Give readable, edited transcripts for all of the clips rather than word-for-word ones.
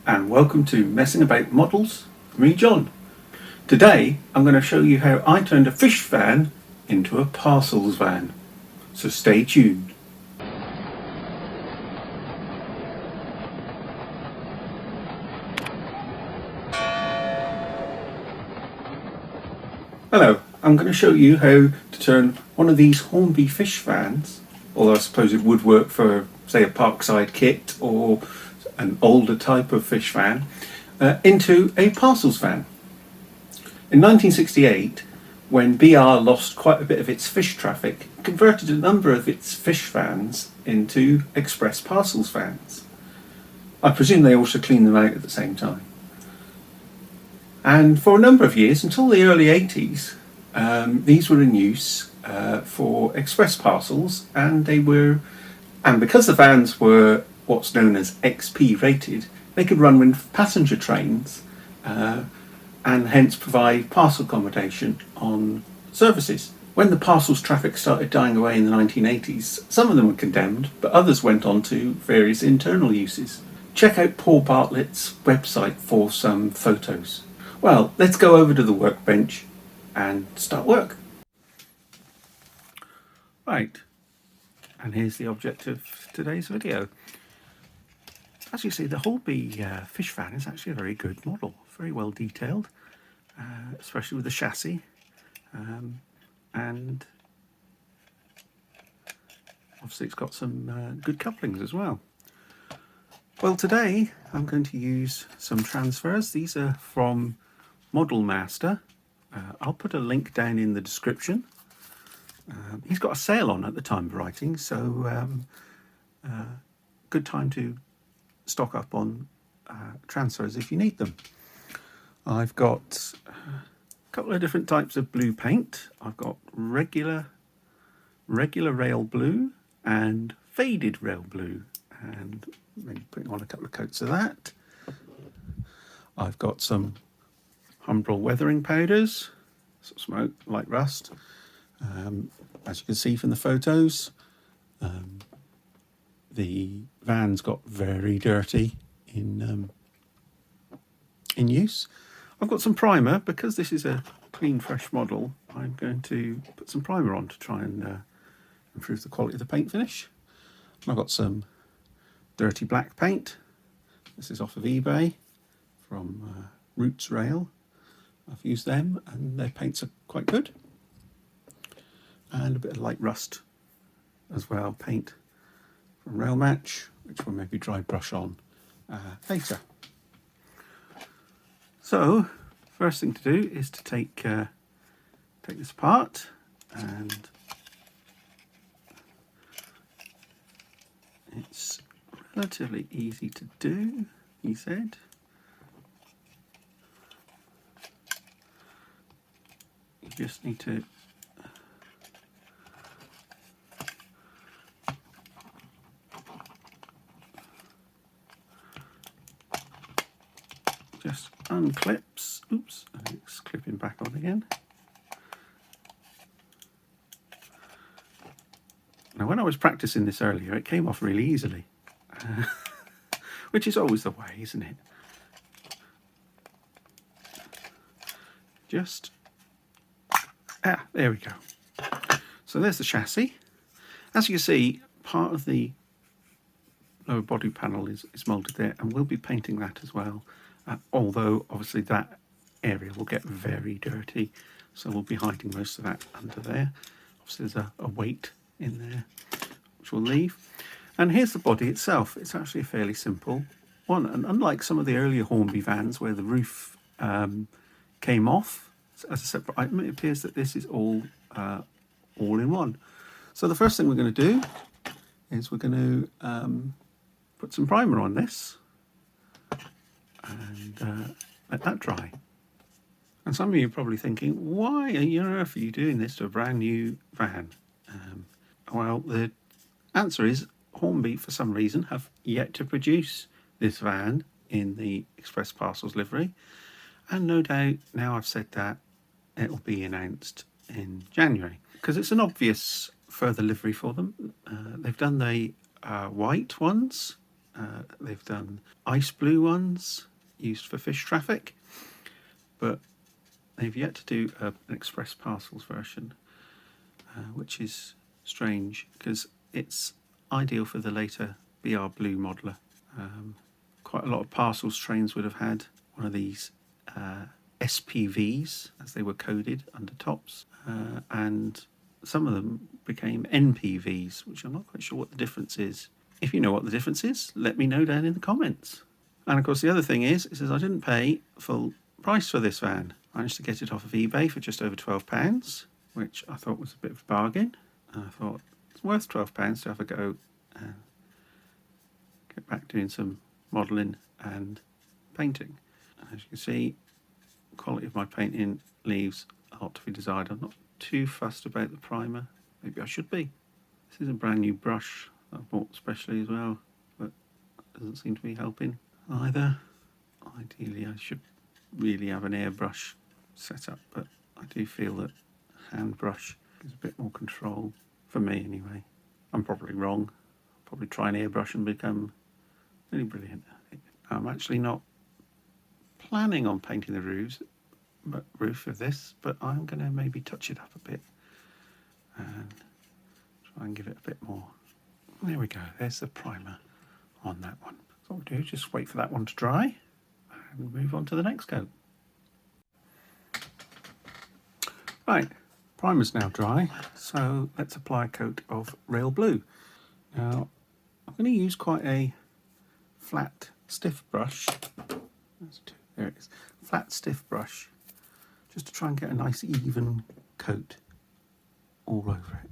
and welcome to Messing About Models, me John. Today I'm going to show you how I turned a fish van into a parcels van, so stay tuned. Hello, I'm going to show you how to turn one of these Hornby Fish vans, although I suppose it would work for say a Parkside kit or an older type of fish van, into a parcels van. In 1968, when BR lost quite a bit of its fish traffic, it converted a number of its fish vans into Express Parcels vans. I presume they also cleaned them out at the same time. And for a number of years, until the early 80s, these were in use for express parcels, and because the vans were what's known as XP rated, they could run with passenger trains and hence provide parcel accommodation on services. When the parcels traffic started dying away in the 1980s, some of them were condemned, but others went on to various internal uses. Check out Paul Bartlett's website for some photos. Well, let's go over to the workbench and start work. Right, and here's the object of today's video. As you see, the Hornby fish van is actually a very good model, very well detailed, especially with the chassis, and obviously it's got some good couplings as well. Well, today I'm going to use some transfers. These are from Model Master. I'll put a link down in the description. He's got a sale on at the time of writing, so good time to stock up on transfers if you need them. I've got a couple of different types of blue paint. I've got regular rail blue and faded rail blue, and maybe putting on a couple of coats of that. I've got some Humbrol weathering powders, smoke, light rust. As you can see from the photos, the van's got very dirty in use. I've got some primer. Because this is a clean, fresh model, I'm going to put some primer on to try and improve the quality of the paint finish. I've got some dirty black paint. This is off of eBay from Roots Rail. I've used them and their paints are quite good. And a bit of light rust as well, paint from Rail Match, which we'll maybe dry brush on later. So, first thing to do is to take this apart, and it's relatively easy to do, he said. You just need to just unclips. Oops, it's clipping back on again. Now, when I was practicing this earlier, it came off really easily, which is always the way, isn't it? Just, there we go. So there's the chassis. As you can see, part of the lower body panel is moulded there, and we'll be painting that as well. Although obviously that area will get very dirty, so we'll be hiding most of that under there. Obviously there's a weight in there which we'll leave. And here's the body itself. It's actually a fairly simple one, and unlike some of the earlier Hornby vans where the roof came off as a separate item, it appears that this is all in one. So the first thing we're going to do is we're going to put some primer on this and let that dry. And some of you are probably thinking, why on earth are you doing this to a brand new van? Well, the answer is Hornby, for some reason, have yet to produce this van in the Express Parcels livery. And no doubt, now I've said that, it'll be announced in January. Because it's an obvious further livery for them. They've done the white ones They've done ice blue ones used for fish traffic, but they've yet to do an Express Parcels version, which is strange because it's ideal for the later BR Blue modeler. Quite a lot of parcels trains would have had one of these SPVs, as they were coded under tops, and some of them became NPVs, which I'm not quite sure what the difference is. If you know what the difference is, let me know down in the comments. And of course the other thing is, it says I didn't pay full price for this van. I managed to get it off of eBay for just over £12, which I thought was a bit of a bargain. And I thought it's worth £12 to have a go and get back doing some modelling and painting. And as you can see, the quality of my painting leaves a lot to be desired. I'm not too fussed about the primer. Maybe I should be. This is a brand new brush that I bought specially as well, but doesn't seem to be helping either. Ideally I should really have an airbrush set up, but I do feel that hand brush gives a bit more control, for me anyway. I'm probably wrong. I'll probably try an airbrush and become really brilliant at it. I'm actually not planning on painting the roof of this, but I'm going to maybe touch it up a bit and try and give it a bit more. There we go, there's the primer on that one. So what we'll do is just wait for that one to dry and move on to the next coat. Right, primer's now dry, so let's apply a coat of rail blue. Now I'm going to use quite a flat stiff brush. There it is, flat stiff brush, just to try and get a nice even coat all over it.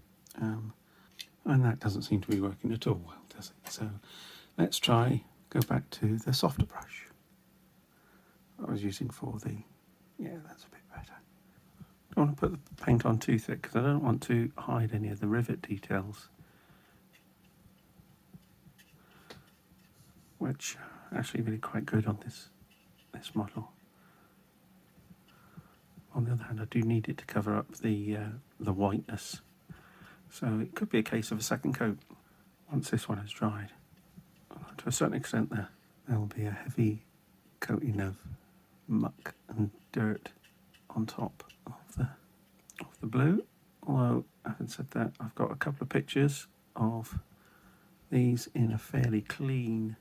And that doesn't seem to be working at all well, does it? So let's try, go back to the softer brush I was using for the, yeah, that's a bit better. Don't want to put the paint on too thick because I don't want to hide any of the rivet details, which are actually really quite good on this model. On the other hand, I do need it to cover up the whiteness, so it could be a case of a second coat once this one has dried. To a certain extent there will be a heavy coating of muck and dirt on top of the blue. Although, having said that, I've got a couple of pictures of these in a fairly clean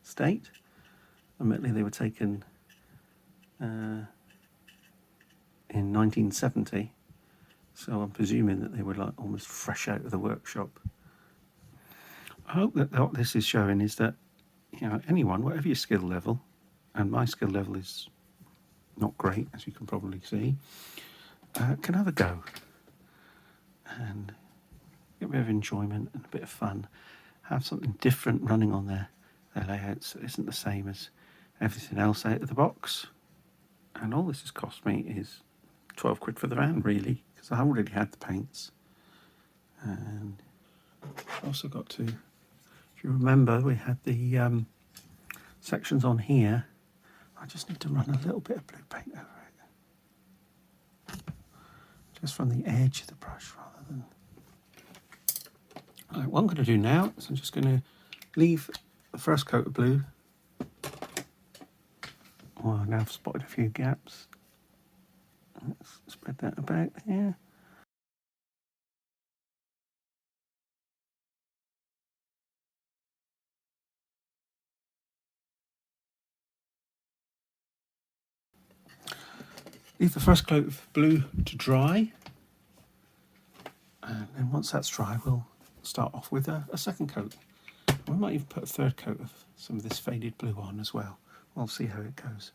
state. Admittedly, they were taken in 1970, so I'm presuming that they were like almost fresh out of the workshop. I hope that what this is showing is that, you know, anyone, whatever your skill level, and my skill level is not great, as you can probably see, can have a go and get a bit of enjoyment and a bit of fun. Have something different running on their layouts that isn't the same as everything else out of the box. And all this has cost me is 12 quid for the van, really, because I already had the paints. And also got to, if you remember, we had the sections on here. I just need to run a little bit of blue paint over it, just from the edge of the brush rather than. Right, what I'm going to do now is I'm just going to leave the first coat of blue. Well, now I've spotted a few gaps. Let's spread that about here. Leave the first coat of blue to dry, and then once that's dry we'll start off with a second coat. We might even put a third coat of some of this faded blue on as well. We'll see how it goes.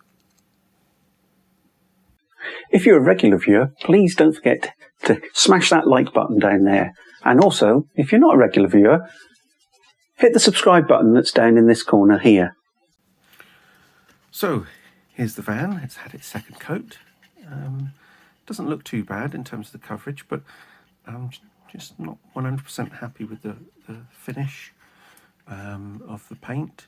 If you're a regular viewer, please don't forget to smash that like button down there. And also, if you're not a regular viewer, hit the subscribe button that's down in this corner here. So, here's the van. It's had its second coat. Doesn't look too bad in terms of the coverage, but I'm just not 100% happy with the finish of the paint.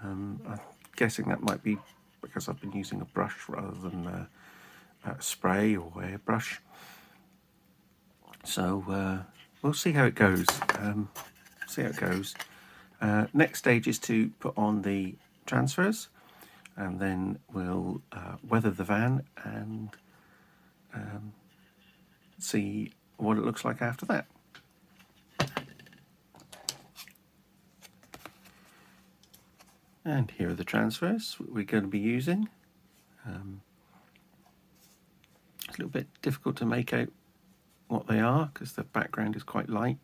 I'm guessing that might be because I've been using a brush rather than a spray or airbrush. So we'll see how it goes. Next stage is to put on the transfers, and then we'll weather the van and see what it looks like after that. And here are the transfers we're going to be using. It's a little bit difficult to make out what they are because the background is quite light.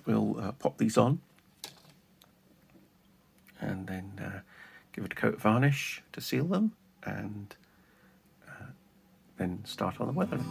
We'll pop these on and then give it a coat of varnish to seal them, and then start on the weathering.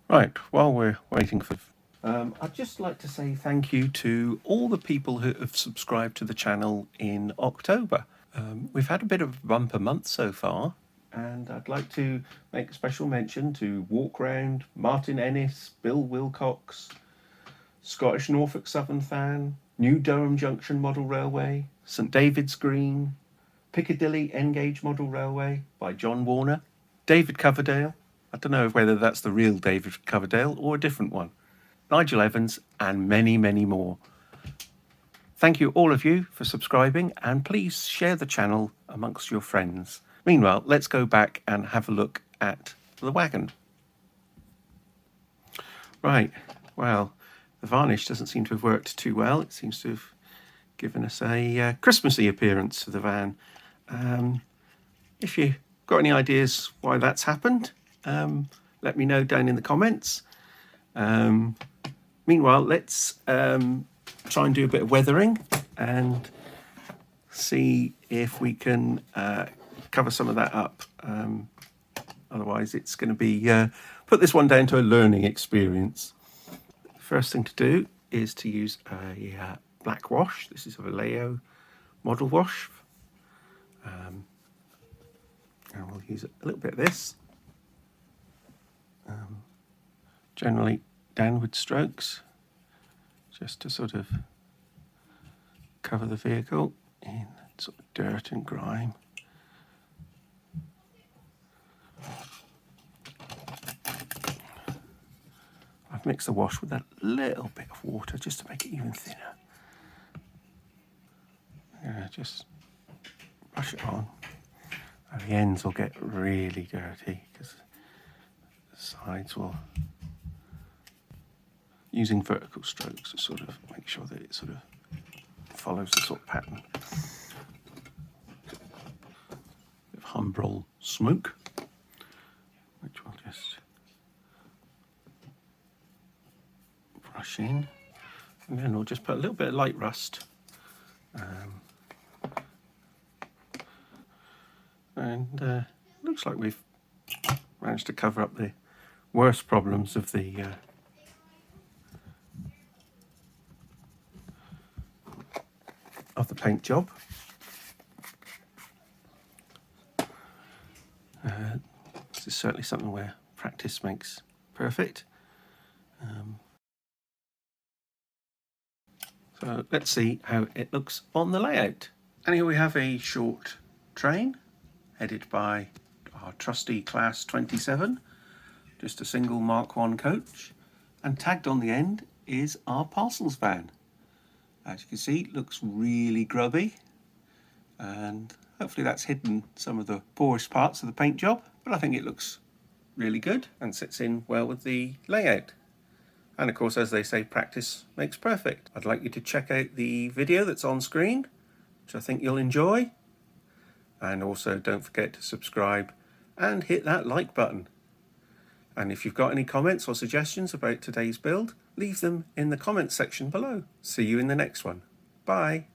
Right, while we're waiting for... I'd just like to say thank you to all the people who have subscribed to the channel in October. We've had a bit of a bumper month so far, and I'd like to make a special mention to Walk Round, Martin Ennis, Bill Wilcox, Scottish Norfolk Southern Fan, New Durham Junction Model Railway, St David's Green, Piccadilly Engage Model Railway by John Warner, David Coverdale, I don't know whether that's the real David Coverdale or a different one, Nigel Evans, and many, many more. Thank you, all of you, for subscribing, and please share the channel amongst your friends. Meanwhile, let's go back and have a look at the wagon. Right, well, the varnish doesn't seem to have worked too well. It seems to have given us a Christmassy appearance to the van. If you've got any ideas why that's happened, let me know down in the comments. Meanwhile, let's try and do a bit of weathering and see if we can cover some of that up. Otherwise, it's going to be put this one down to a learning experience. First thing to do is to use a black wash. This is a Vallejo model wash. And we'll use a little bit of this. Generally downward strokes, just to sort of cover the vehicle in sort of dirt and grime. I've mixed the wash with a little bit of water just to make it even thinner. Just brush it on. And the ends will get really dirty because the sides will... Using vertical strokes to sort of make sure that it sort of follows the sort of pattern. Bit of Humbrol smoke, which we'll just brush in, and then we'll just put a little bit of light rust. And looks like we've managed to cover up the worst problems of the paint job. This is certainly something where practice makes perfect. So let's see how it looks on the layout. And here we have a short train headed by our trusty Class 27, just a single Mark I coach. And tagged on the end is our parcels van. As you can see, it looks really grubby, and hopefully that's hidden some of the poorest parts of the paint job, but I think it looks really good and sits in well with the layout. And of course, as they say, practice makes perfect. I'd like you to check out the video that's on screen, which I think you'll enjoy. And also don't forget to subscribe and hit that like button. And if you've got any comments or suggestions about today's build, leave them in the comments section below. See you in the next one. Bye.